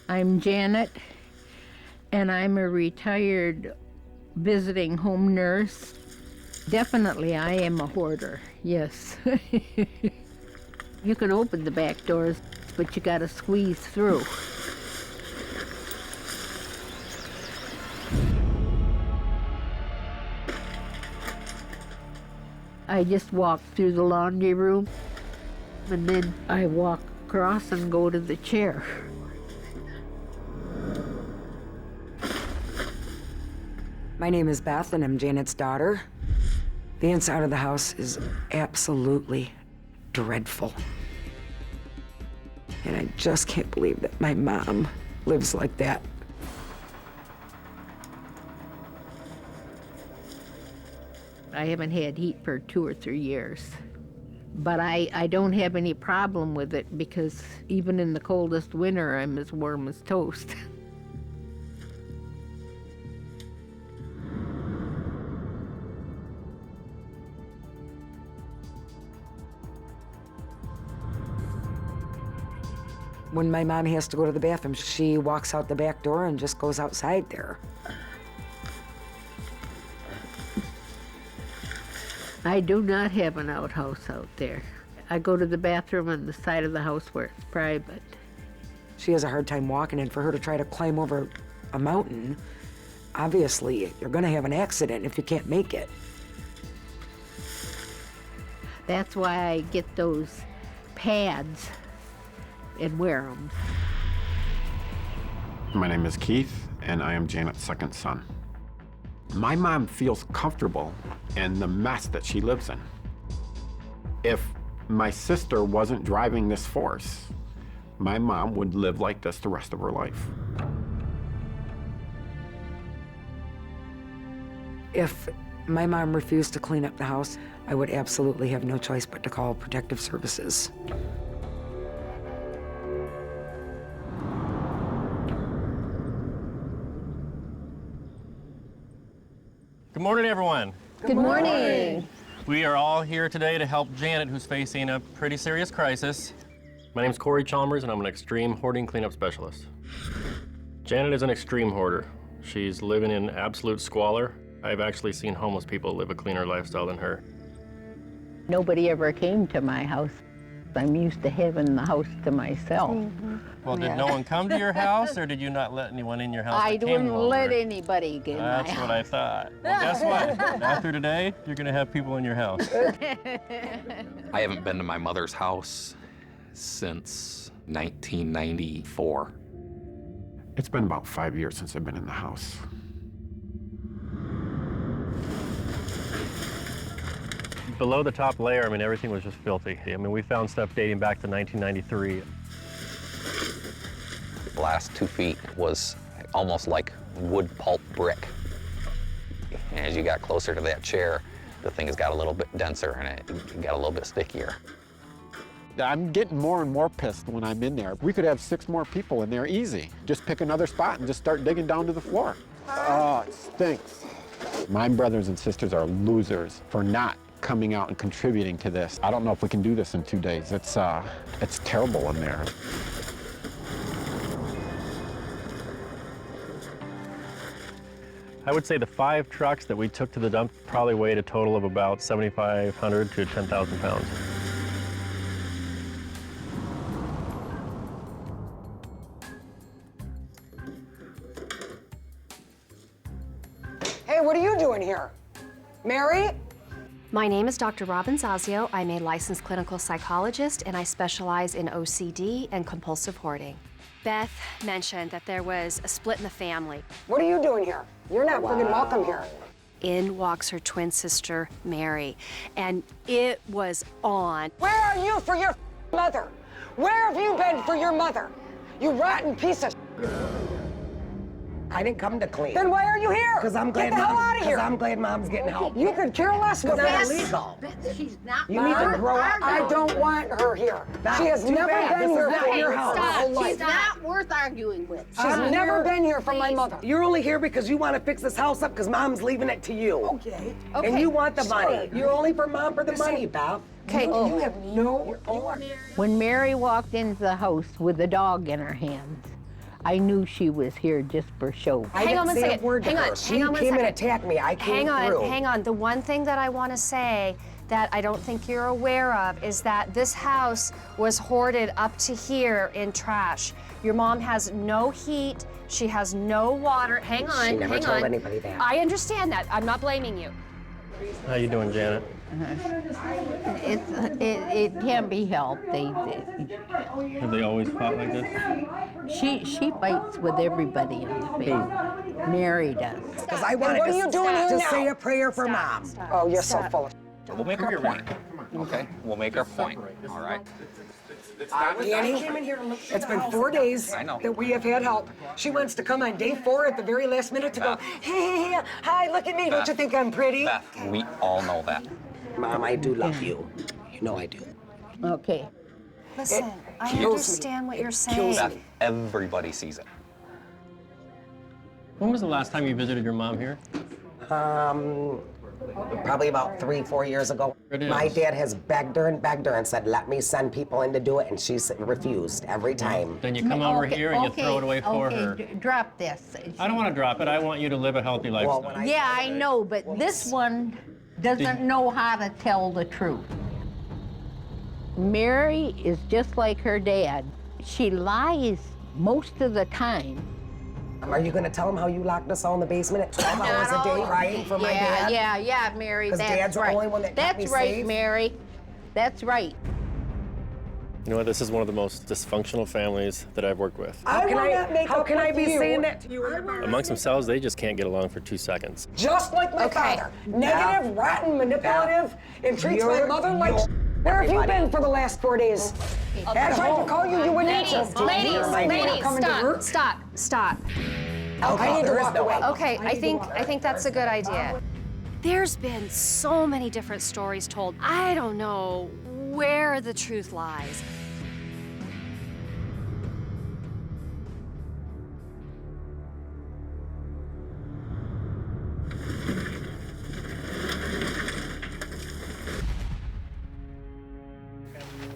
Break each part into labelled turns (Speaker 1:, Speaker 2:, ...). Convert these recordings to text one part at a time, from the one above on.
Speaker 1: I'm Janet, and I'm a retired visiting home nurse. Definitely, I am a hoarder, yes. You can open the back doors, but you gotta squeeze through. I just walk through the laundry room, and then I walk across and go to the chair.
Speaker 2: My name is Beth, and I'm Janet's daughter. The inside of the house is absolutely dreadful. And I just can't believe that my mom lives like that.
Speaker 1: I haven't had heat for 2 or 3 years. But I don't have any problem with it because even in the coldest winter, I'm as warm as toast.
Speaker 2: When my mom has to go to the bathroom, she walks out the back door and just goes outside there.
Speaker 1: I do not have an outhouse out there. I go to the bathroom on the side of the house where it's private.
Speaker 2: She has a hard time walking, and for her to try to climb over a mountain, obviously, you're gonna have an accident if you can't make it.
Speaker 1: That's why I get those pads and wear them.
Speaker 3: My name is Keith, and I am Janet's second son. My mom feels comfortable in the mess that she lives in. If my sister wasn't driving this force, my mom would live like this the rest of her life.
Speaker 2: If my mom refused to clean up the house, I would absolutely have no choice but to call Protective Services.
Speaker 4: Good morning, everyone.
Speaker 1: Good morning.
Speaker 4: We are all here today to help Janet, who's facing a pretty serious crisis. My name's Corey Chalmers, and I'm an extreme hoarding cleanup specialist. Janet is an extreme hoarder. She's living in absolute squalor. I've actually seen homeless people live a cleaner lifestyle than her.
Speaker 1: Nobody ever came to my house. I'm used to having the house to myself.
Speaker 4: Well, did no one come to your house, or did you not let anyone in your house?
Speaker 1: I
Speaker 4: that came
Speaker 1: wouldn't let
Speaker 4: over?
Speaker 1: anybody get in my
Speaker 4: That's
Speaker 1: house.
Speaker 4: what I thought. Well, guess what? After today, you're gonna have people in your house.
Speaker 5: I haven't been to my mother's house since 1994.
Speaker 3: It's been about 5 years since I've been in the house.
Speaker 4: Below the top layer, I mean, everything was just filthy. I mean, we found stuff dating back to 1993.
Speaker 5: The last 2 feet was almost like wood pulp brick. And as you got closer to that chair, the thing has got a little bit denser and it got a little bit stickier.
Speaker 6: I'm getting more and more pissed when I'm in there. We could have 6 more people in there easy. Just pick another spot and just start digging down to the floor. Oh, it stinks. My brothers and sisters are losers for not coming out and contributing to this. I don't know if we can do this in 2 days. It's terrible in there.
Speaker 4: I would say the 5 trucks that we took to the dump probably weighed a total of about 7,500 to 10,000 pounds.
Speaker 2: Hey, what are you doing here? Mary?
Speaker 7: My name is Dr. Robin Zazio. I'm a licensed clinical psychologist, and I specialize in OCD and compulsive hoarding. Beth mentioned that there was a split in the family.
Speaker 2: What are you doing here? You're not friggin' welcome here.
Speaker 7: In walks her twin sister, Mary, and it was on.
Speaker 2: Where are you for your mother? Where have you been for your mother? You rotten piece of
Speaker 8: I didn't come to clean.
Speaker 2: Then why are you here?
Speaker 8: Because I'm glad
Speaker 2: Get the hell out of here.
Speaker 8: I'm glad Mom's getting help.
Speaker 2: You could care less
Speaker 8: It's
Speaker 2: what
Speaker 8: not
Speaker 2: that
Speaker 8: illegal.
Speaker 1: She's not.
Speaker 8: You need to grow up.
Speaker 2: I don't want her here.
Speaker 8: That's
Speaker 2: She has
Speaker 8: too
Speaker 2: never
Speaker 8: bad.
Speaker 2: been
Speaker 8: This
Speaker 2: here
Speaker 8: is not
Speaker 2: for
Speaker 8: your
Speaker 2: her
Speaker 8: house.
Speaker 2: whole
Speaker 1: She's
Speaker 2: life.
Speaker 1: not worth arguing with.
Speaker 2: She's never been here for my mother.
Speaker 8: You're only here because you want to fix this house up because Mom's leaving it to you.
Speaker 2: Okay.
Speaker 8: And you want the money. You're only for Mom for the money, Beth.
Speaker 2: Okay. You have no.
Speaker 1: When Mary walked into the house with the dog in her hands, I knew she was here just for show.
Speaker 8: I
Speaker 7: Hang
Speaker 8: didn't
Speaker 7: on one
Speaker 8: say a
Speaker 7: second.
Speaker 8: word to
Speaker 7: Hang
Speaker 8: her.
Speaker 7: on.
Speaker 8: She
Speaker 7: Hang on one
Speaker 8: came and
Speaker 7: second.
Speaker 8: attacked me. I came through.
Speaker 7: Hang on. The one thing that I want to say that I don't think you're aware of is that this house was hoarded up to here in trash. Your mom has no heat. She has no water. Hang on.
Speaker 8: She never
Speaker 7: hang
Speaker 8: told
Speaker 7: on.
Speaker 8: anybody that.
Speaker 7: I understand that. I'm not blaming you.
Speaker 4: How you doing, Janet?
Speaker 1: It can be helped.
Speaker 4: Have they always fought like this?
Speaker 1: She fights with everybody in the family. Mary does.
Speaker 8: Because I wanted
Speaker 7: what are you doing here
Speaker 8: to
Speaker 7: now?
Speaker 8: say a prayer for Mom.
Speaker 7: Stop.
Speaker 8: Oh, you're so
Speaker 7: Stop.
Speaker 8: full of
Speaker 5: We'll make our point, okay? We'll make our point, all right?
Speaker 8: Danny, it's been 4 days
Speaker 5: I know.
Speaker 8: that we have had help. She wants to come on day 4 at the very last minute to go, hey, hi, look at me. Don't you think I'm pretty?
Speaker 5: Beth, we all know that.
Speaker 8: Mom, I do love you. You know I do.
Speaker 1: Okay.
Speaker 7: Listen, I
Speaker 8: kills me.
Speaker 7: understand what you're saying.
Speaker 5: Beth, everybody sees it.
Speaker 4: When was the last time you visited your mom here?
Speaker 8: Probably about 3-4 years ago.
Speaker 4: It is.
Speaker 8: My dad has begged her and said, let me send people in to do it, and she's refused every time.
Speaker 4: Then you come over here and you throw it away for her.
Speaker 1: Drop this.
Speaker 4: I don't want to drop it. I want you to live a healthy lifestyle.
Speaker 8: when I-
Speaker 1: Yeah, I know, but this one doesn't know how to tell the truth. Mary is just like her dad. She lies most of the time.
Speaker 8: Are you going to tell him how you locked us all in the basement at 12 hours a day crying for my dad?
Speaker 1: Yeah, Mary,
Speaker 8: 'Cause
Speaker 1: that's
Speaker 8: Dad's the
Speaker 1: right.
Speaker 8: only one that kept
Speaker 1: That's
Speaker 8: me
Speaker 1: right,
Speaker 8: safe?
Speaker 1: Mary. That's right.
Speaker 4: You know what? This is one of the most dysfunctional families that I've worked with.
Speaker 8: How can I be saying that to you?
Speaker 4: Amongst themselves, they just can't get along for 2 seconds.
Speaker 8: Just like my
Speaker 7: Okay.
Speaker 8: father. Negative, rotten, manipulative, and treats my mother like Where have you been for the last 4 days? I tried to call you, you wouldn't answer.
Speaker 7: Ladies,
Speaker 8: You're coming to work?
Speaker 7: stop.
Speaker 8: I need to walk away.
Speaker 7: Okay, I think that's a good idea. There's been so many different stories told. I don't know where the truth lies.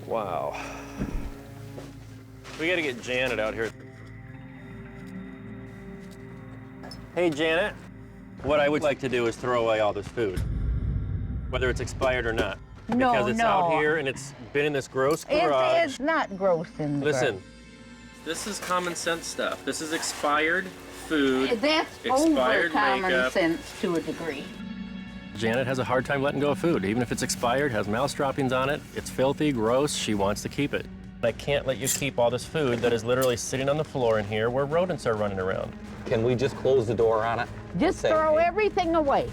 Speaker 4: Wow. We gotta get Janet out here. Hey, Janet. What I would like to do is throw away all this food, whether it's expired or not.
Speaker 1: No,
Speaker 4: Because it's
Speaker 1: no.
Speaker 4: out here and it's been in this gross garage.
Speaker 1: It's not gross in the
Speaker 4: Listen, this is common sense stuff. This is expired food,
Speaker 1: That's over
Speaker 4: expired
Speaker 1: common
Speaker 4: makeup.
Speaker 1: sense to a degree.
Speaker 4: Janet has a hard time letting go of food. Even if it's expired, has mouse droppings on it, it's filthy, gross, she wants to keep it. I can't let you keep all this food that is literally sitting on the floor in here where rodents are running around.
Speaker 5: Can we just close the door on it?
Speaker 1: Just
Speaker 5: Say-
Speaker 1: throw everything away.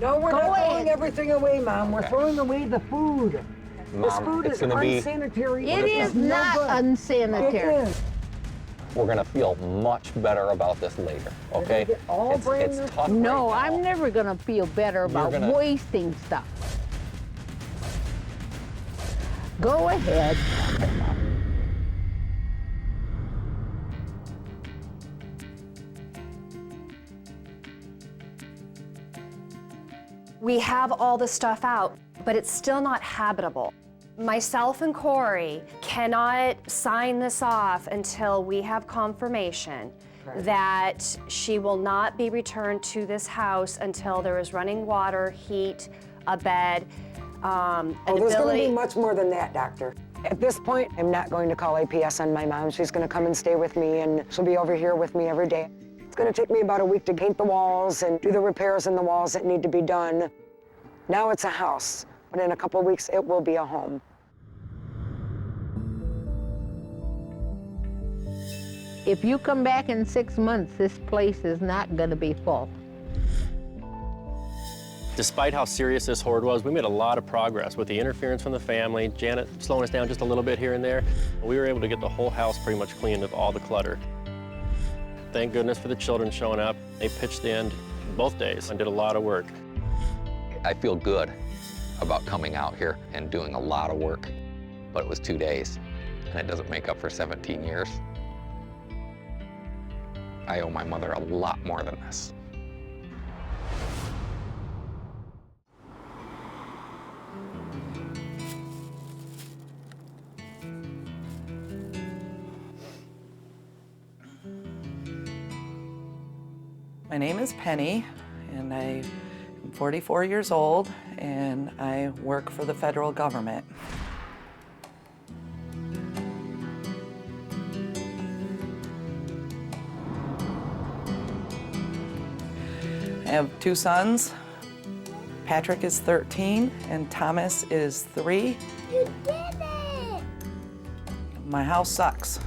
Speaker 8: No, we're
Speaker 1: Go
Speaker 8: not
Speaker 1: ahead.
Speaker 8: throwing everything away, Mom. We're
Speaker 5: Okay.
Speaker 8: throwing away the food. This
Speaker 5: Mom,
Speaker 8: food
Speaker 5: it's
Speaker 8: is
Speaker 5: gonna be,
Speaker 8: unsanitary.
Speaker 1: It is
Speaker 8: no
Speaker 1: not
Speaker 8: good.
Speaker 1: unsanitary.
Speaker 8: It is.
Speaker 5: we're gonna feel much better about this later, okay?
Speaker 8: get all brand
Speaker 5: it's
Speaker 8: new-
Speaker 5: tough
Speaker 1: No,
Speaker 5: right now.
Speaker 1: I'm never gonna feel better about
Speaker 5: gonna-
Speaker 1: wasting stuff. Go ahead.
Speaker 7: We have all the stuff out, but it's still not habitable. Myself and Corey cannot sign this off until we have confirmation that she will not be returned to this house until there is running water, heat, a bed, an
Speaker 8: Oh, there's going to
Speaker 7: ability.
Speaker 8: be much more than that, Doctor. At this point, I'm not going to call APS on my mom. She's going to come and stay with me, and she'll be over here with me every day. It's going to take me about a week to paint the walls and do the repairs in the walls that need to be done. Now it's a house, but in a couple of weeks, it will be a home.
Speaker 1: If you come back in 6 months, this place is not gonna be full.
Speaker 4: Despite how serious this hoard was, we made a lot of progress with the interference from the family, Janet slowing us down just a little bit here and there. We were able to get the whole house pretty much cleaned of all the clutter. Thank goodness for the children showing up. They pitched in both days and did a lot of work.
Speaker 5: I feel good about coming out here and doing a lot of work, but it was 2 days, and it doesn't make up for 17 years. I owe my mother a lot more than this.
Speaker 9: My name is Penny, and I'm 44 years old, and I work for the federal government. I have 2 sons. Patrick is 13 and Thomas is 3.
Speaker 10: You did it!
Speaker 9: My house sucks.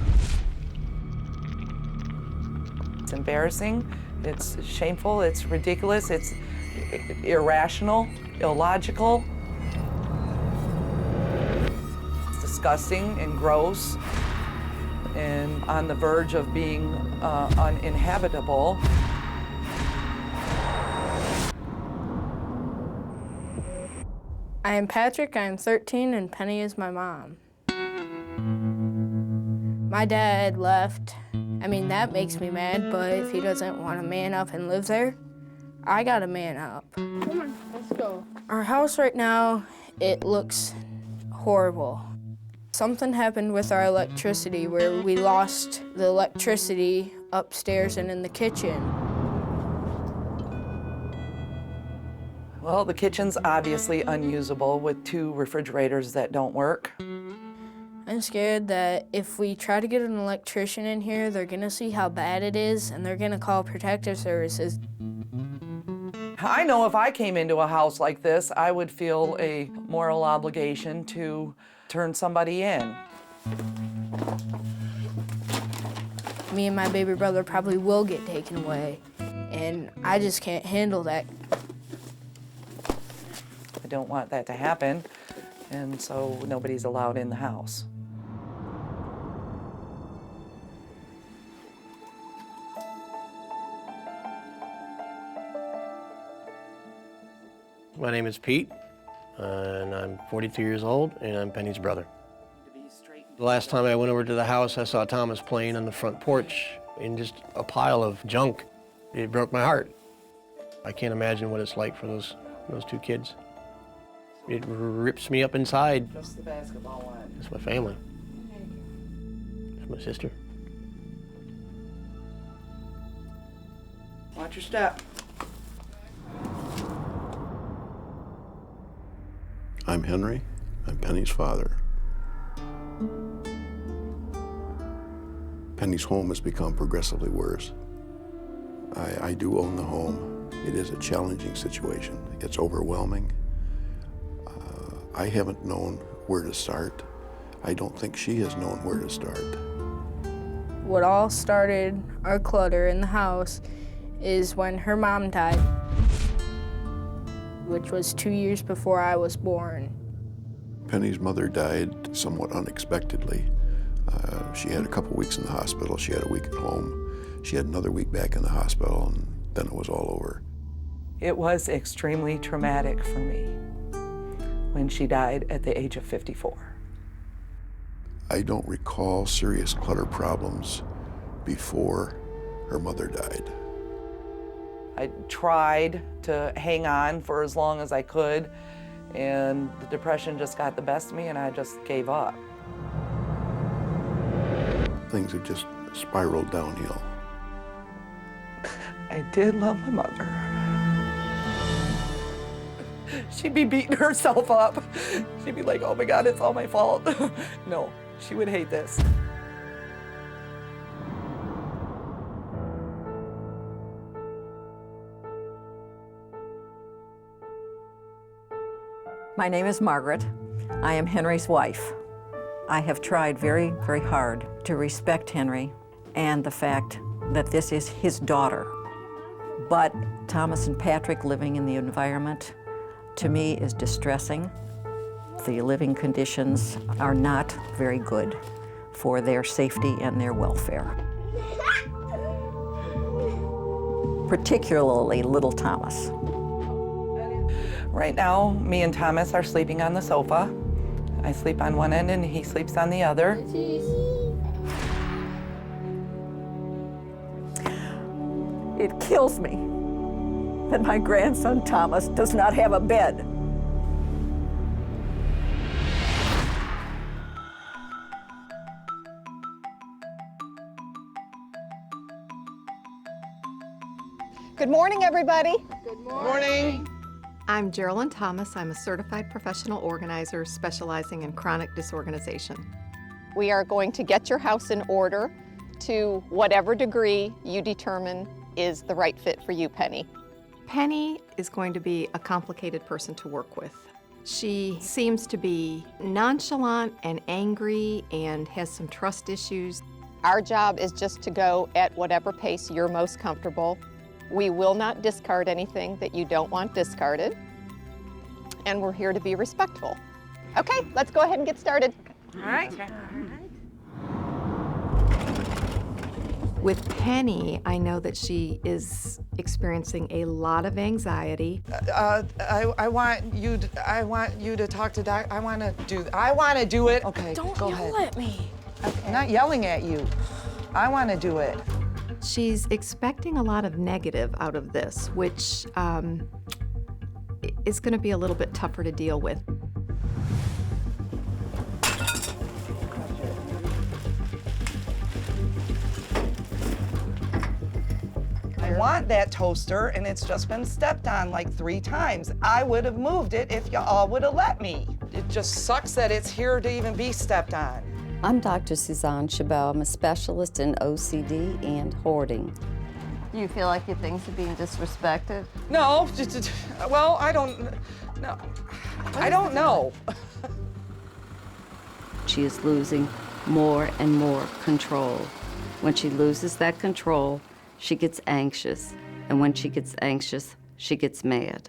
Speaker 9: It's embarrassing, it's shameful, it's ridiculous, it's irrational, illogical. It's disgusting and gross and on the verge of being uninhabitable.
Speaker 11: I am Patrick, I am 13, and Penny is my mom. My dad left. I mean, that makes me mad, but if he doesn't want to man up and live there, I gotta man up. Come on, let's go. Our house right now, it looks horrible. Something happened with our electricity where we lost the electricity upstairs and in the kitchen.
Speaker 9: Well, the kitchen's obviously unusable with 2 refrigerators that don't work.
Speaker 11: I'm scared that if we try to get an electrician in here, they're gonna see how bad it is and they're gonna call protective services.
Speaker 9: I know if I came into a house like this, I would feel a moral obligation to turn somebody in.
Speaker 11: Me and my baby brother probably will get taken away, and I just can't handle that.
Speaker 9: I don't want that to happen, and so nobody's allowed in the house.
Speaker 12: My name is Pete, and I'm 42 years old, and I'm Penny's brother. The last time I went over to the house, I saw Thomas playing on the front porch in just a pile of junk. It broke my heart. I can't imagine what it's like for those 2 kids. It rips me up inside.
Speaker 9: Just the basketball one.
Speaker 12: It's my family. It's my sister.
Speaker 9: Watch your step.
Speaker 13: I'm Henry. I'm Penny's father. Penny's home has become progressively worse. I do own the home. It is a challenging situation. It's overwhelming. I haven't known where to start. I don't think she has known where to start.
Speaker 11: What all started our clutter in the house is when her mom died, which was 2 years before I was born.
Speaker 13: Penny's mother died somewhat unexpectedly. She had a couple weeks in the hospital. She had a week at home. She had another week back in the hospital, and then it was all over.
Speaker 9: It was extremely traumatic for me when she died at the age of 54.
Speaker 13: I don't recall serious clutter problems before her mother died.
Speaker 9: I tried to hang on for as long as I could, and the depression just got the best of me, and I just gave up.
Speaker 13: Things have just spiraled downhill.
Speaker 9: I did love my mother. She'd be beating herself up. She'd be like, oh my God, it's all my fault. No, she would hate this.
Speaker 14: My name is Margaret. I am Henry's wife. I have tried very, very hard to respect Henry and the fact that this is his daughter. But Thomas and Patrick living in the environment, to me, is distressing. The living conditions are not very good for their safety and their welfare. Particularly little Thomas.
Speaker 9: Right now, me and Thomas are sleeping on the sofa. I sleep on one end and he sleeps on the other.
Speaker 14: It kills me that my grandson Thomas does not have a bed.
Speaker 15: Good morning, everybody.
Speaker 9: Good morning.
Speaker 16: I'm Geraldine Thomas. I'm a certified professional organizer specializing in chronic disorganization.
Speaker 15: We are going to get your house in order to whatever degree you determine is the right fit for you, Penny.
Speaker 16: Penny is going to be a complicated person to work with. She seems to be nonchalant and angry and has some trust issues.
Speaker 15: Our job is just to go at whatever pace you're most comfortable. We will not discard anything that you don't want discarded. And we're here to be respectful. Okay, let's go ahead and get started.
Speaker 16: All right. With Penny, I know that she is experiencing a lot of anxiety.
Speaker 9: I want you to talk to Doc. I want to do it. Okay,
Speaker 11: Don't
Speaker 9: go
Speaker 11: yell
Speaker 9: ahead.
Speaker 11: at me.
Speaker 9: I'm not yelling at you. I want to do it.
Speaker 16: She's expecting a lot of negative out of this, which is going to be a little bit tougher to deal with.
Speaker 9: I want that toaster, and it's just been stepped on like 3 times. I would have moved it if y'all would have let me. It just sucks that it's here to even be stepped on.
Speaker 17: I'm Dr. Suzanne Chabot. I'm a specialist in OCD and hoarding.
Speaker 18: Do you feel like your things are being disrespected?
Speaker 9: No, well, I don't know.
Speaker 17: She is losing more and more control. When she loses that control, she gets anxious. And when she gets anxious, she gets mad.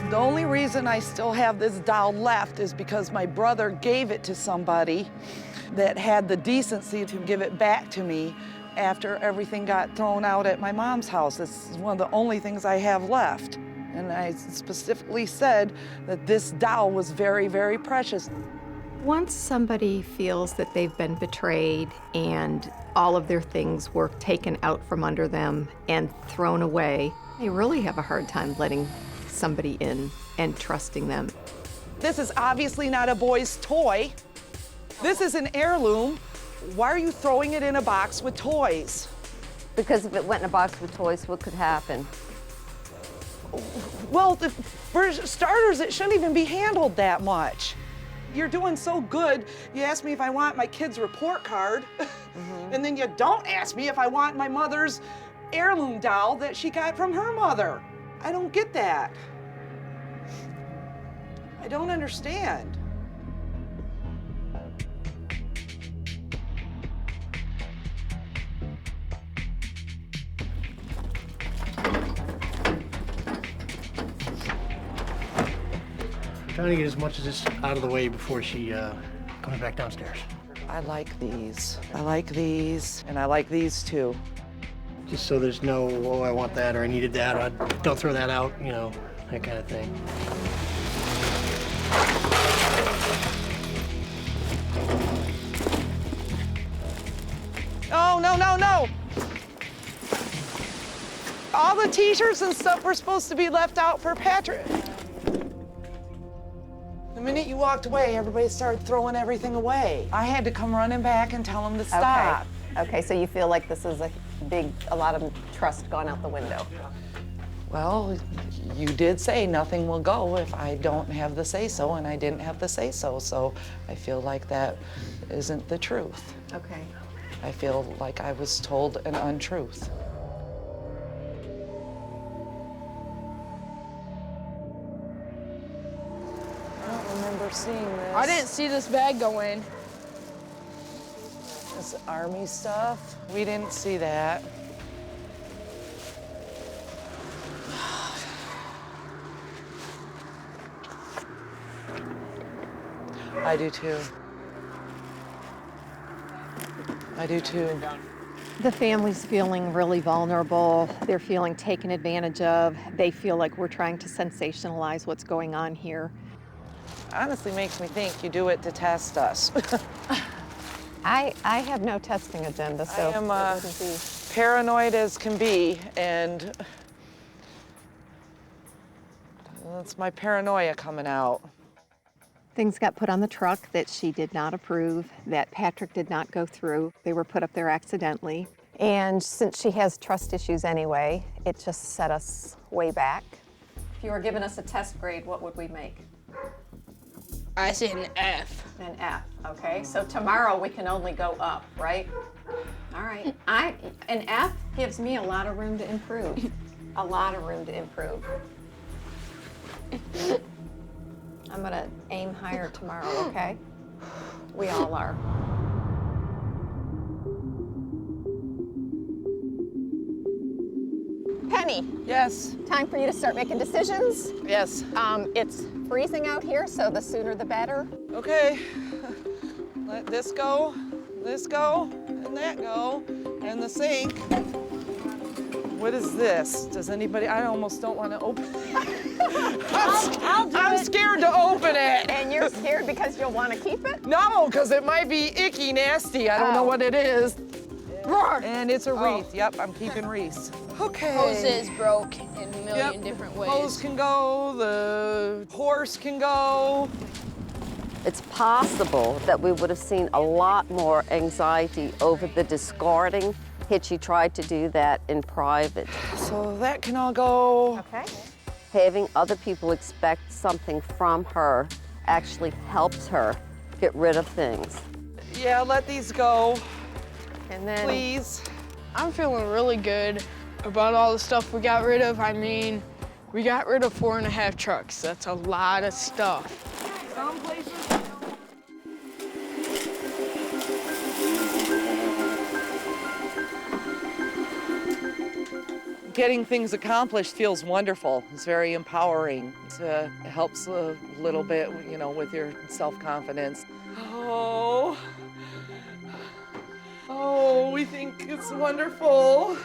Speaker 9: The only reason I still have this doll left is because my brother gave it to somebody that had the decency to give it back to me after everything got thrown out at my mom's house. This is one of the only things I have left. And I specifically said that this doll was very, very precious.
Speaker 16: Once somebody feels that they've been betrayed and all of their things were taken out from under them and thrown away, they really have a hard time letting somebody in and trusting them.
Speaker 9: This is obviously not a boy's toy. This is an heirloom. Why are you throwing it in a box with toys?
Speaker 18: Because if it went in a box with toys, what could happen?
Speaker 9: Well, for starters, it shouldn't even be handled that much. You're doing so good. You ask me if I want my kid's report card, and then you don't ask me if I want my mother's heirloom doll that she got from her mother. I don't get that. I don't understand.
Speaker 12: I'm trying to get as much of this out of the way before she comes back downstairs.
Speaker 9: I like these. I like these, and I like these too.
Speaker 12: Just so there's no, oh, I want that, or I needed that, or don't throw that out, you know, that kind of thing.
Speaker 9: Oh, no, no, no. All the t-shirts and stuff were supposed to be left out for Patrick. The minute you walked away, everybody started throwing everything away. I had to come running back and tell them to stop.
Speaker 15: Okay, so you feel like this is a lot of trust gone out the window.
Speaker 9: Well, you did say nothing will go if I don't have the say-so, and I didn't have the say-so, so I feel like that isn't the truth.
Speaker 15: Okay.
Speaker 9: I feel like I was told an untruth. I don't remember seeing this.
Speaker 11: I didn't see this bag go in.
Speaker 9: This army stuff, we didn't see that. I do too. I do too.
Speaker 7: The family's feeling really vulnerable. They're feeling taken advantage of. They feel like we're trying to sensationalize what's going on here.
Speaker 9: Honestly makes me think you do it to test us.
Speaker 7: I have no testing agenda, so
Speaker 9: I am paranoid as can be, and that's my paranoia coming out.
Speaker 16: Things got put on the truck that she did not approve, that Patrick did not go through. They were put up there accidentally.
Speaker 7: And since she has trust issues anyway, it just set us way back.
Speaker 14: If you were giving us a test grade, what would we make?
Speaker 11: I say an F.
Speaker 14: An F, okay. So tomorrow we can only go up, right? All right. An F gives me a lot of room to improve. A lot of room to improve. I'm gonna aim higher tomorrow, okay? We all are. Penny.
Speaker 9: Yes.
Speaker 15: Time for you to start making decisions.
Speaker 9: Yes.
Speaker 15: It's freezing out here, so the sooner the better.
Speaker 9: Okay. Let this go, and that go, and the sink. What is this? Does anybody, I almost don't want to open it. I'm scared to open it.
Speaker 15: And you're scared because you'll want to keep it?
Speaker 9: No, because it might be icky nasty. I don't know what it is. And it's a wreath. Yep, I'm keeping wreaths. Okay.
Speaker 11: Hoses broke in a million different ways.
Speaker 9: Hose can go, the horse can go.
Speaker 18: It's possible that we would have seen a lot more anxiety over the discarding had she tried to do that in private.
Speaker 9: So that can all go.
Speaker 18: Okay. Having other people expect something from her actually helps her get rid of things.
Speaker 9: Yeah, let these go.
Speaker 15: And then,
Speaker 9: please.
Speaker 11: I'm feeling really good about all the stuff we got rid of. I mean, we got rid of 4.5 trucks. That's a lot of stuff.
Speaker 9: Some places. Getting things accomplished feels wonderful. It's very empowering. It helps a little bit, you know, with your self-confidence. Oh, we think it's wonderful.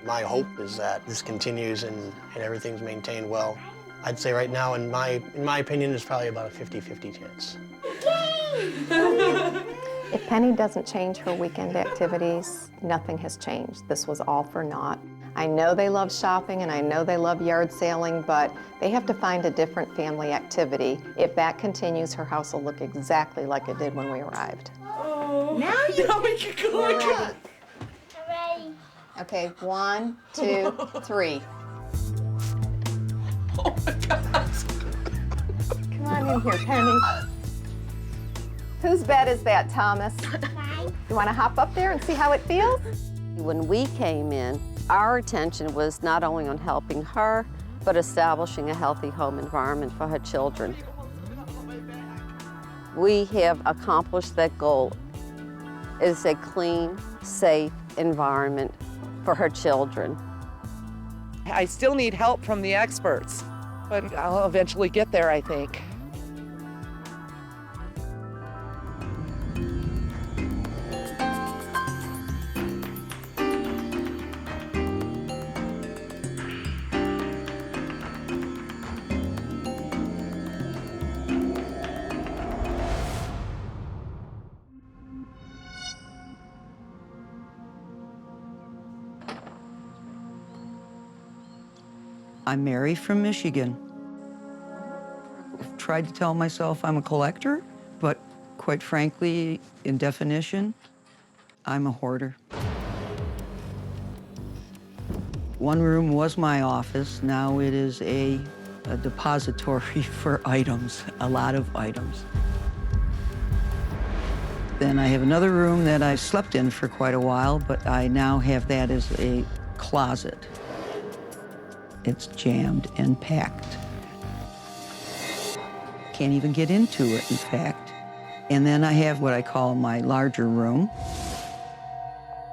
Speaker 12: My hope is that this continues and everything's maintained well. I'd say right now, in my opinion, it's probably about a 50-50 chance.
Speaker 7: If Penny doesn't change her weekend activities, nothing has changed. This was all for naught. I know they love shopping and I know they love yard sailing, but they have to find a different family activity. If that continues, her house will look exactly like it did when we arrived.
Speaker 9: Oh, now we can go again.
Speaker 10: Hooray.
Speaker 7: Okay, 1, 2, 3.
Speaker 9: Oh my God.
Speaker 7: Come on in here, Penny. Whose bed is that, Thomas?
Speaker 10: Mine.
Speaker 7: You want to hop up there and see how it feels?
Speaker 18: When we came in, our attention was not only on helping her, but establishing a healthy home environment for her children. We have accomplished that goal. It is a clean, safe environment for her children.
Speaker 9: I still need help from the experts, but I'll eventually get there, I think.
Speaker 19: I'm Mary from Michigan. I've tried to tell myself I'm a collector, but quite frankly, in definition, I'm a hoarder. One room was my office. Now it is a depository for items, a lot of items. Then I have another room that I slept in for quite a while, but I now have that as a closet. It's jammed and packed. Can't even get into it, in fact. And then I have what I call my larger room.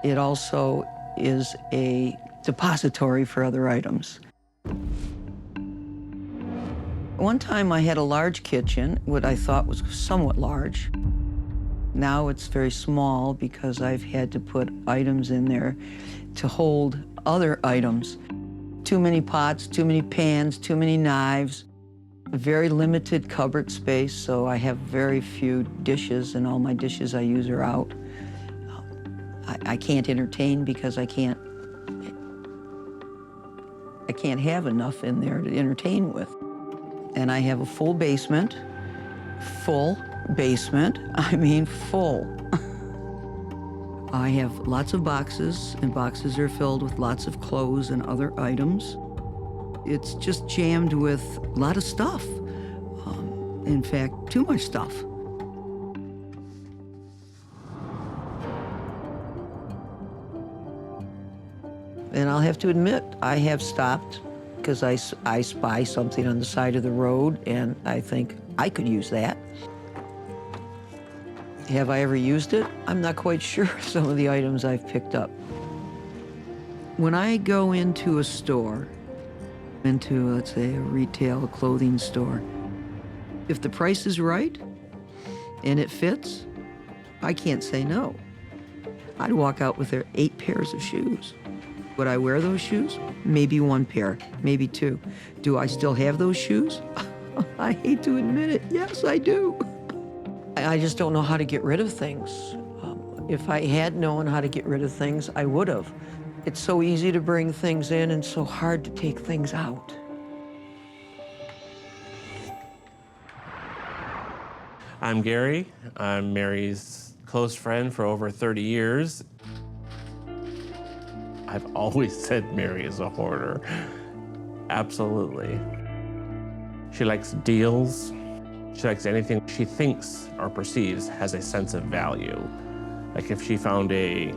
Speaker 19: It also is a depository for other items. One time I had a large kitchen, what I thought was somewhat large. Now it's very small because I've had to put items in there to hold other items. Too many pots, too many pans, too many knives, very limited cupboard space, so I have very few dishes, and all my dishes I use are out. I can't entertain because I can't have enough in there to entertain with. and I have a full basement. Full basement, I mean full. I have lots of boxes, and boxes are filled with lots of clothes and other items. It's just jammed with a lot of stuff. In fact, too much stuff. And I'll have to admit, I have stopped because I spy something on the side of the road and I think I could use that. Have I ever used it? I'm not quite sure some of the items I've picked up. When I go into a store, into, let's say, a retail clothing store, if the price is right and it fits, I can't say no. I'd walk out with 8 pairs of shoes. Would I wear those shoes? Maybe 1 pair, maybe 2. Do I still have those shoes? I hate to admit it, yes, I do. I just don't know how to get rid of things. If I had known how to get rid of things, I would have. It's so easy to bring things in and so hard to take things out.
Speaker 20: I'm Gary. I'm Mary's close friend for over 30 years. I've always said Mary is a hoarder. Absolutely. She likes deals. She likes anything she thinks or perceives has a sense of value. Like if she found a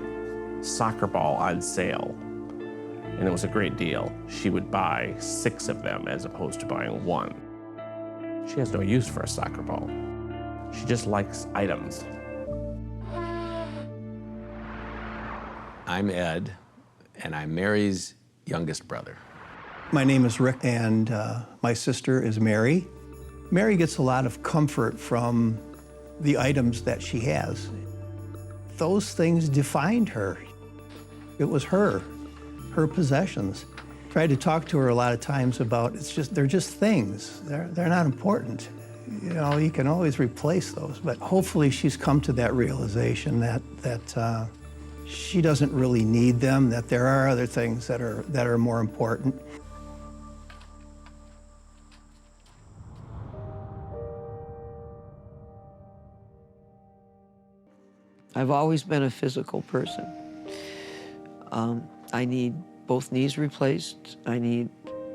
Speaker 20: soccer ball on sale and it was a great deal, she would buy 6 of them as opposed to buying 1. She has no use for a soccer ball. She just likes items.
Speaker 21: I'm Ed, and I'm Mary's youngest brother.
Speaker 22: My name is Rick, and my sister is Mary. Mary gets a lot of comfort from the items that she has. Those things defined her. It was her possessions. Tried to talk to her a lot of times about they're just things. They're not important. You know, you can always replace those, but hopefully she's come to that realization that she doesn't really need them, that there are other things that are more important.
Speaker 19: I've always been a physical person. I need both knees replaced. I need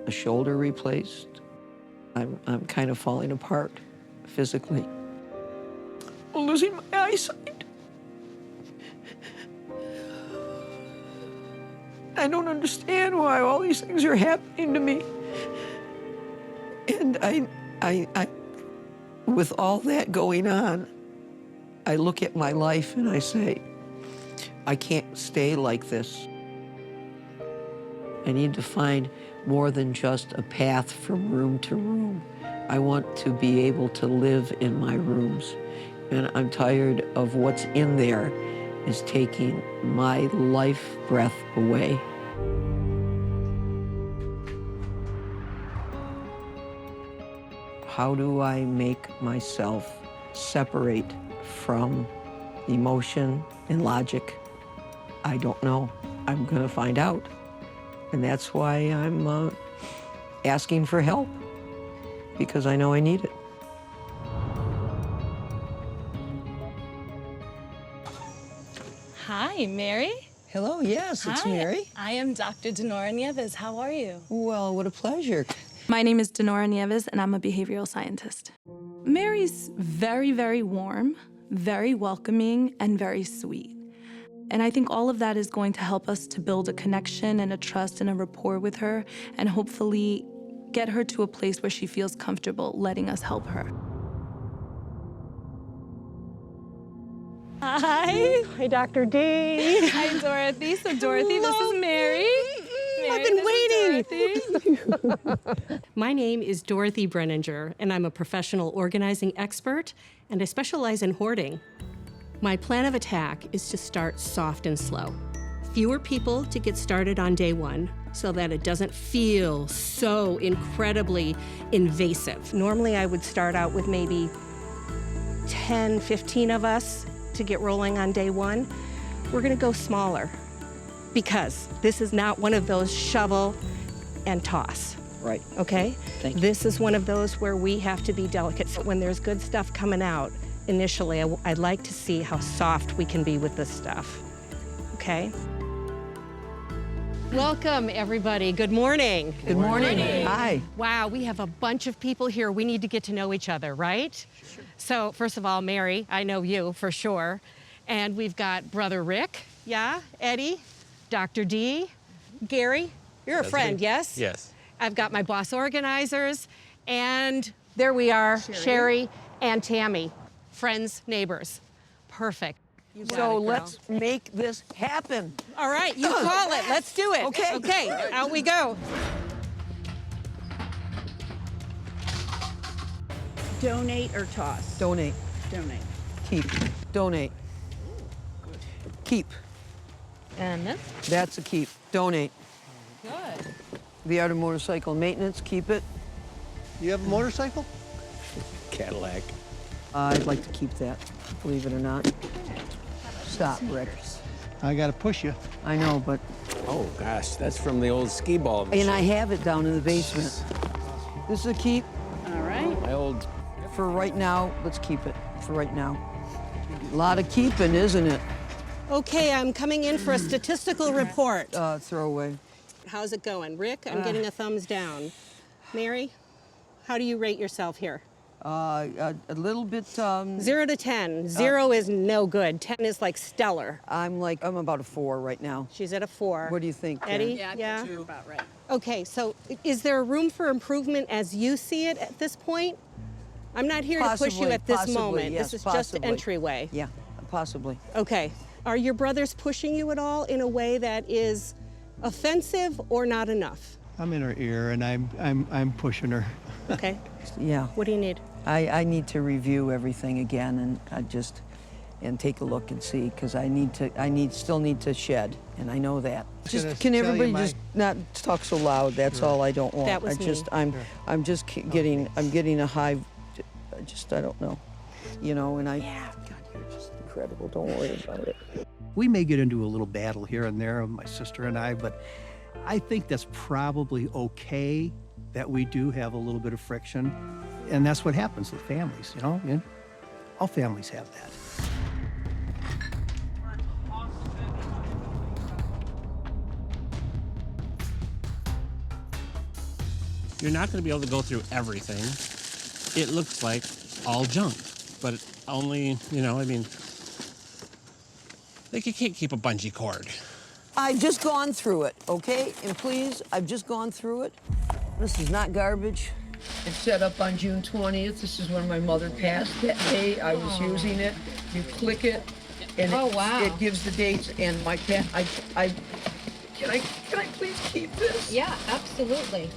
Speaker 19: a shoulder replaced. I'm kind of falling apart physically. I'm losing my eyesight. I don't understand why all these things are happening to me. And I with all that going on, I look at my life and I say, I can't stay like this. I need to find more than just a path from room to room. I want to be able to live in my rooms. And I'm tired of what's in there is taking my life breath away. How do I make myself separate from emotion and logic? I don't know. I'm gonna find out. And that's why I'm asking for help, because I know I need it.
Speaker 23: Hi, Mary.
Speaker 19: Hello, yes, it's Mary.
Speaker 23: I am Dr. Denora Nieves. How are you?
Speaker 19: Well, what a pleasure.
Speaker 23: My name is Denora Nieves, and I'm a behavioral scientist. Mary's very, very warm, very welcoming, and very sweet. And I think all of that is going to help us to build a connection and a trust and a rapport with her, and hopefully get her to a place where she feels comfortable letting us help her. Hi.
Speaker 24: Hi, Dr. D.
Speaker 23: Hi, Dorothy. So, Dorothy, this is Mary.
Speaker 24: I've been waiting. My name is Dorothy Brenninger, and I'm a professional organizing expert, and I specialize in hoarding. My plan of attack is to start soft and slow. Fewer people to get started on day one so that it doesn't feel so incredibly invasive. Normally, I would start out with maybe 10, 15 of us to get rolling on day one. We're gonna go smaller because this is not one of those shovel and toss.
Speaker 19: Right.
Speaker 24: Okay?
Speaker 19: Thank you.
Speaker 24: This is one of those where we have to be delicate. So when there's good stuff coming out, initially, I'd like to see how soft we can be with this stuff. Okay? Welcome, everybody. Good morning.
Speaker 19: Good morning. Hi.
Speaker 24: Wow, we have a bunch of people here. We need to get to know each other, right? Sure. So, first of all, Mary, I know you for sure. And we've got Brother Rick, yeah, Eddie, Dr. D, Gary. You're a friend, yes?
Speaker 20: Yes.
Speaker 24: I've got my boss organizers, and there we are, Sherry and Tammy, friends, neighbors. Perfect.
Speaker 19: So let's make this happen.
Speaker 24: All right, you call it. Let's do it.
Speaker 19: Okay.
Speaker 24: Okay, out we go.
Speaker 2: Donate or toss?
Speaker 19: Donate.
Speaker 2: Donate.
Speaker 19: Keep. Donate. Keep.
Speaker 24: And this?
Speaker 19: That's a keep. Donate.
Speaker 24: Good.
Speaker 19: The art of motorcycle maintenance, keep it.
Speaker 12: You have a motorcycle?
Speaker 21: Cadillac.
Speaker 19: I'd like to keep that, believe it or not. Stop, Rick.
Speaker 12: I gotta push you.
Speaker 19: I know, but...
Speaker 21: Oh, gosh, that's from the old skee ball machine.
Speaker 19: And I have it down in the basement. This is a keep.
Speaker 2: All right.
Speaker 21: My old...
Speaker 19: For right now, let's keep it. For right now. A lot of keeping, isn't it?
Speaker 24: Okay, I'm coming in for a statistical report.
Speaker 19: Throw away.
Speaker 24: How's it going? Rick, I'm getting a thumbs down. Mary, how do you rate yourself here?
Speaker 19: A little bit,
Speaker 24: 0 to 10. 0 is no good. 10 is like stellar.
Speaker 19: I'm about a 4 right now.
Speaker 24: She's at a 4.
Speaker 19: What do you think, Karen?
Speaker 24: Eddie?
Speaker 2: Yeah, 2. About right.
Speaker 24: Okay, so is there room for improvement as you see it at this point? I'm not here to push you at this moment.
Speaker 19: Yes,
Speaker 24: this is
Speaker 19: possibly.
Speaker 24: just entryway.
Speaker 19: Yeah, possibly.
Speaker 24: Okay. Are your brothers pushing you at all in a way that is offensive or not enough?
Speaker 12: I'm in her ear and I'm pushing her.
Speaker 24: Okay.
Speaker 19: Yeah.
Speaker 24: What do you need?
Speaker 19: I need to review everything again and take a look and see, because I still need to shed, and I know that. Can everybody just not talk so loud? That's all I don't want.
Speaker 24: That was
Speaker 19: I'm just getting a high. I don't know, and God, you're just incredible. Don't worry about it.
Speaker 12: We may get into a little battle here and there, my sister and I, but I think that's probably okay that we do have a little bit of friction. And that's what happens with families, and all families have that.
Speaker 20: You're not going to be able to go through everything. It looks like all junk, but only, like you can't keep a bungee cord.
Speaker 19: I've just gone through it, okay? And please, I've just gone through it. This is not garbage. It's set up on June 20th. This is when my mother passed. That day I was using it. You click it, and it gives the dates. And my can I please keep this?
Speaker 24: Yeah, absolutely.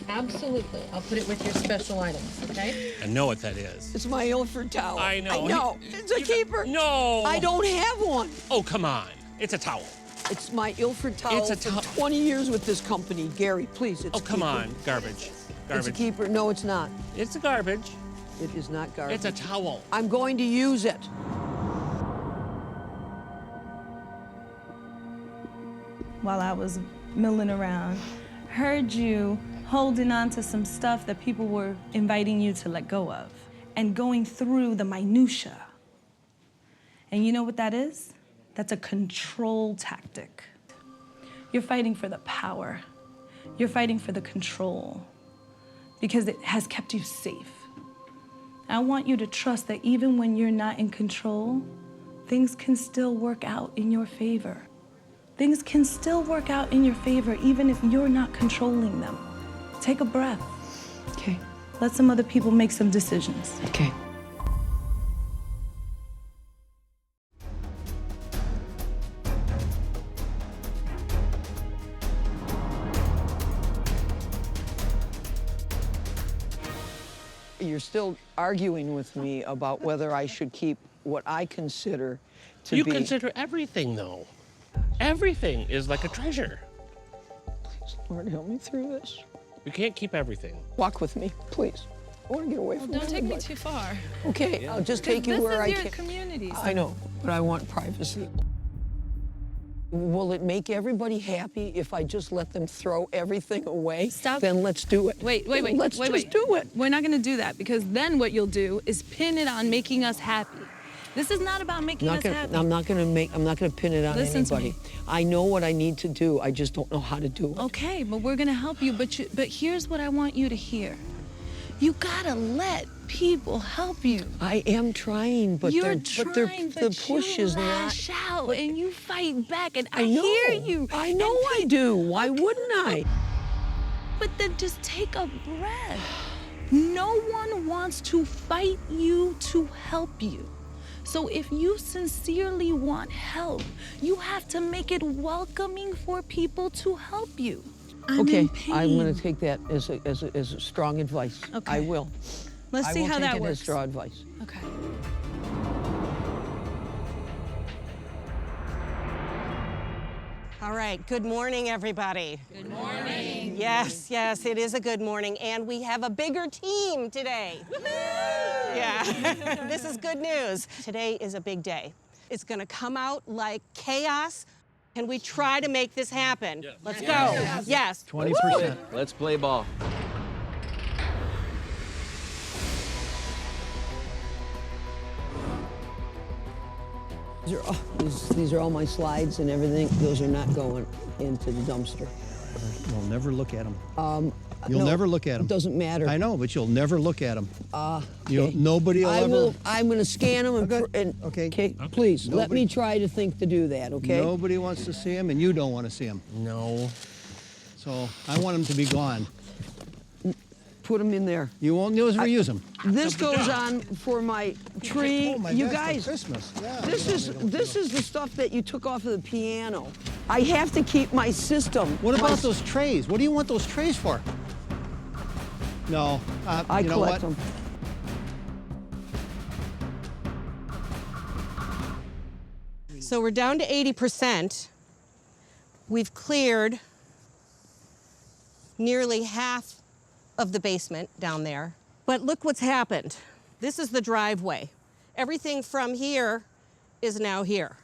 Speaker 24: Absolutely. I'll put it with your special items, okay?
Speaker 20: I know what that is.
Speaker 19: It's my Ilford towel.
Speaker 20: I know.
Speaker 19: I know. It's a keeper.
Speaker 20: No.
Speaker 19: I don't have one.
Speaker 20: Oh, come on. It's a towel.
Speaker 19: It's my Ilford towel.
Speaker 20: It's a
Speaker 19: for 20 years with this company. Gary, please. It's
Speaker 20: Oh, come on. Garbage.
Speaker 19: It's a keeper. No, it's not.
Speaker 20: It's a garbage.
Speaker 19: It is not garbage.
Speaker 20: It's a towel.
Speaker 19: I'm going to use it.
Speaker 3: While I was milling around, heard you holding on to some stuff that people were inviting you to let go of and going through the minutia. And you know what that is? That's a control tactic. You're fighting for the power. You're fighting for the control because it has kept you safe. I want you to trust that even when you're not in control, things can still work out in your favor. Things can still work out in your favor even if you're not controlling them. Take a breath.
Speaker 19: Okay.
Speaker 3: Let some other people make some decisions.
Speaker 19: Okay. You're still arguing with me about whether I should keep what I consider to
Speaker 20: You
Speaker 19: be...
Speaker 20: consider everything, though. Everything is like a treasure.
Speaker 19: Please, Lord, help me through this.
Speaker 20: You can't keep everything.
Speaker 19: Walk with me, please. I want to get away from
Speaker 3: Don't take me
Speaker 19: everybody.
Speaker 3: too far.
Speaker 19: Okay, I'll just take you where I can.
Speaker 3: This is your community.
Speaker 19: I know, but I want privacy.
Speaker 1: Will it make everybody happy if I just let them throw everything away?
Speaker 3: Stop.
Speaker 1: Then let's do it.
Speaker 3: Wait.
Speaker 1: Let's just do it.
Speaker 3: We're not gonna do that because then what you'll do is pin it on making us happy. This is not about making us happy.
Speaker 1: I'm not gonna pin it on
Speaker 3: Listen to
Speaker 1: anybody.
Speaker 3: me.
Speaker 1: I know what I need to do. I just don't know how to do it.
Speaker 3: Okay, but we're gonna help you. But here's what I want you to hear. You gotta let people help you.
Speaker 1: I am trying, but the push is not.
Speaker 3: Lash out and you fight back, and I
Speaker 1: know.
Speaker 3: hear you.
Speaker 1: I know I do. Why wouldn't I?
Speaker 3: But then just take a breath. No one wants to fight you to help you. So if you sincerely want help, you have to make it welcoming for people to help you.
Speaker 1: Okay, I'm going to take that as a strong advice.
Speaker 3: Okay.
Speaker 1: I will.
Speaker 3: Let's see how that
Speaker 1: I will take it as
Speaker 3: works.
Speaker 1: strong advice.
Speaker 3: Okay.
Speaker 4: All right, good morning, everybody. Good morning. Yes, it is a good morning, and we have a bigger team today. Yeah, this is good news. Today is a big day. It's gonna come out like chaos. Can we try to make this happen? Yes. Let's go. Yes.
Speaker 21: 20%. Let's play ball.
Speaker 1: These are all my slides and everything. Those are not going into the dumpster.
Speaker 22: You'll never look at them. You'll
Speaker 1: no,
Speaker 22: never look at them.
Speaker 1: It doesn't matter.
Speaker 22: I know, but you'll never look at them.
Speaker 1: Okay.
Speaker 22: Nobody will ever.
Speaker 1: I'm going to scan them
Speaker 22: Okay.
Speaker 1: Please let me try to think to do that. Okay.
Speaker 22: Nobody wants to see them, and you don't want to see them.
Speaker 1: No.
Speaker 22: So I want them to be gone.
Speaker 1: Put them in there.
Speaker 22: You won't reuse them.
Speaker 1: This goes on for my tree.
Speaker 22: Oh, my
Speaker 1: you
Speaker 22: best for
Speaker 1: guys,
Speaker 22: Christmas. Yeah,
Speaker 1: this is the stuff that you took off of the piano. I have to keep my system.
Speaker 22: What about those trays? What do you want those trays for? No,
Speaker 1: I
Speaker 22: you know
Speaker 1: collect
Speaker 22: what?
Speaker 1: them.
Speaker 4: So we're down to 80%. We've cleared nearly half of the basement down there. But look what's happened. This is the driveway. Everything from here is now here.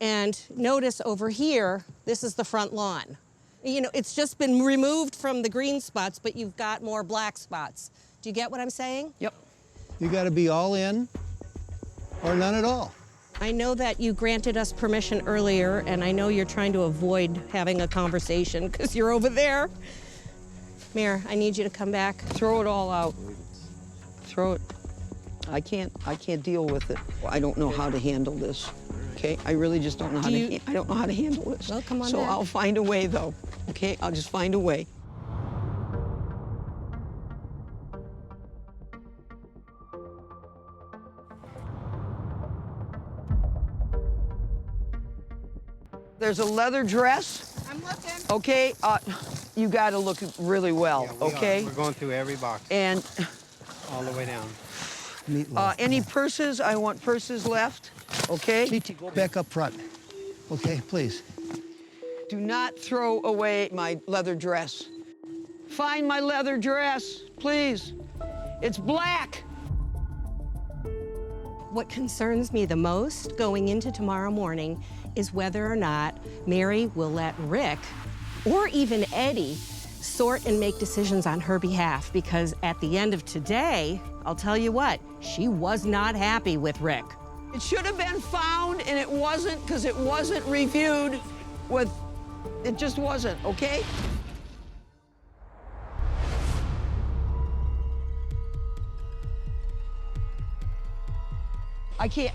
Speaker 4: And notice over here, this is the front lawn. You know, it's just been removed from the green spots, but you've got more black spots. Do you get what I'm saying?
Speaker 1: Yep.
Speaker 22: You got to be all in or none at all.
Speaker 4: I know that you granted us permission earlier, and I know you're trying to avoid having a conversation because you're over there. Mayor, I need you to come back.
Speaker 1: Throw it all out. Throw it. I can't deal with it. I don't know how to handle this. Okay, I really just don't know how to. I don't know how to handle this.
Speaker 4: Well, come on
Speaker 1: So
Speaker 4: back.
Speaker 1: I'll find a way, though. Okay, I'll just find a way. There's a leather dress.
Speaker 4: I'm looking.
Speaker 1: Okay, you got to look really well.
Speaker 6: Yeah,
Speaker 1: okay.
Speaker 6: We're going through every box.
Speaker 1: And
Speaker 6: all the way down.
Speaker 1: any purses? I want purses left. Okay.
Speaker 22: Go back up front. Okay, please.
Speaker 1: Do not throw away my leather dress. Find my leather dress, please. It's black.
Speaker 4: What concerns me the most going into tomorrow morning is whether or not Mary will let Rick or even Eddie sort and make decisions on her behalf, because at the end of today, I'll tell you what, she was not happy with Rick.
Speaker 1: It should have been found, and it wasn't, because it wasn't reviewed with, it just wasn't, okay? I can't,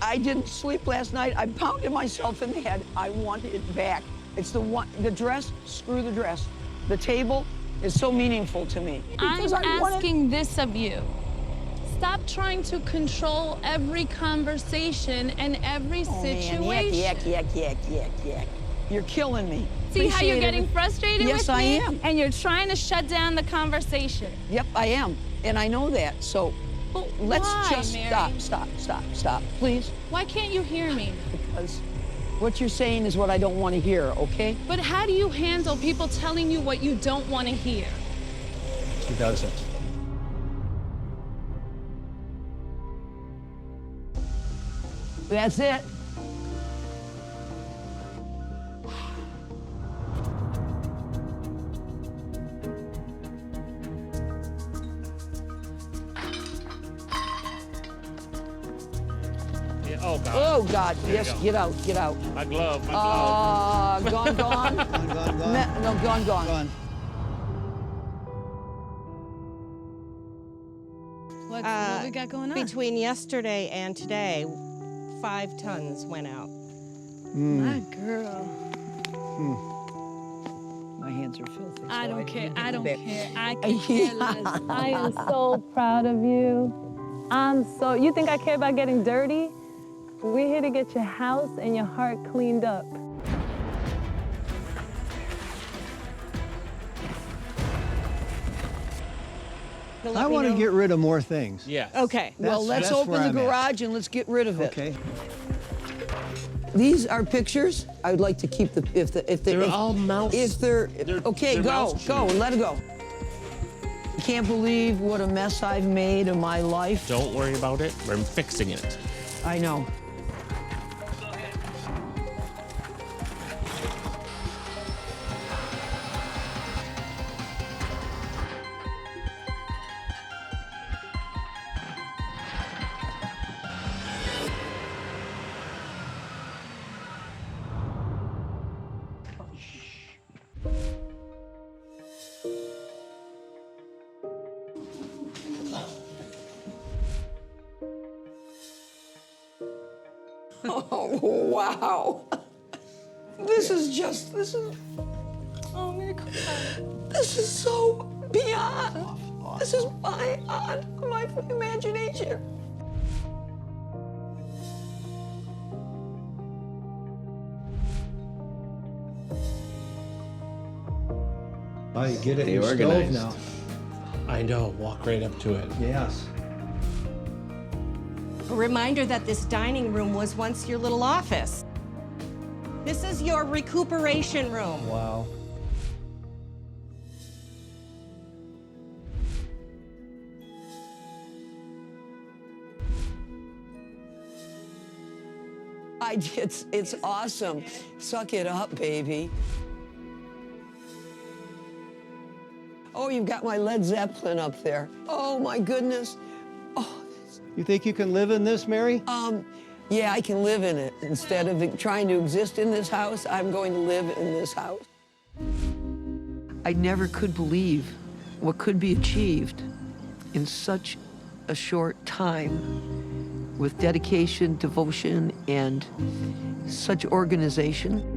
Speaker 1: I didn't sleep last night. I pounded myself in the head. I want it back. It's the dress, screw the dress. The table is so meaningful to me.
Speaker 3: I'm asking this of you. Stop trying to control every conversation and every situation.
Speaker 1: Man, yak. You're killing me.
Speaker 3: See how you're getting frustrated with me?
Speaker 1: Yes, I am.
Speaker 3: And you're trying to shut down the conversation.
Speaker 1: Yep, I am. And I know that. So let's just
Speaker 3: Mary?
Speaker 1: stop, please.
Speaker 3: Why can't you hear me?
Speaker 1: Because what you're saying is what I don't want to hear, okay?
Speaker 3: But how do you handle people telling you what you don't want to hear?
Speaker 22: She does it.
Speaker 1: That's it.
Speaker 20: Oh, God.
Speaker 1: Oh, God.
Speaker 20: There you
Speaker 1: Yes,
Speaker 20: go.
Speaker 1: get out, get out.
Speaker 20: My glove, my
Speaker 1: Gone,
Speaker 20: glove.
Speaker 1: gone? No, gone, gone.
Speaker 3: What we got going on?
Speaker 4: Between yesterday and today, 5 tons went out.
Speaker 3: My girl.
Speaker 1: My hands are filthy.
Speaker 3: I
Speaker 1: so
Speaker 3: don't care.
Speaker 1: didn't
Speaker 3: I
Speaker 1: get
Speaker 3: don't
Speaker 1: the
Speaker 3: care.
Speaker 1: back.
Speaker 3: I can care less. I am so proud of you. You think I care about getting dirty? We're here to get your house and your heart cleaned up.
Speaker 22: I want to get rid of more things.
Speaker 20: Yes.
Speaker 1: Okay, well, let's
Speaker 22: that's
Speaker 1: open
Speaker 22: where
Speaker 1: the
Speaker 22: I'm at.
Speaker 1: garage and let's get rid of it.
Speaker 22: Okay.
Speaker 1: These are pictures. I would like to keep the
Speaker 20: They're all mouse.
Speaker 1: If they're okay,
Speaker 20: they're
Speaker 1: go,
Speaker 20: mouse
Speaker 1: go,
Speaker 20: shoes.
Speaker 1: let it go. I can't believe what a mess I've made of my life.
Speaker 20: Don't worry about it. We're fixing it.
Speaker 1: I know. Oh, wow. This is,
Speaker 3: Oh, I'm gonna cry.
Speaker 1: this is so beyond. This is beyond my imagination.
Speaker 22: Oh, you get it in
Speaker 21: Stay
Speaker 22: your stove
Speaker 21: organized.
Speaker 22: now.
Speaker 20: I know. Walk right up to it.
Speaker 22: Yes.
Speaker 4: A reminder that this dining room was once your little office. This is your recuperation room.
Speaker 22: Wow.
Speaker 1: It's awesome. Suck it up, baby. Oh, you've got my Led Zeppelin up there. Oh, my goodness.
Speaker 22: You think you can live in this, Mary?
Speaker 1: Yeah, I can live in it. Instead of trying to exist in this house, I'm going to live in this house. I never could believe what could be achieved in such a short time with dedication, devotion, and such organization.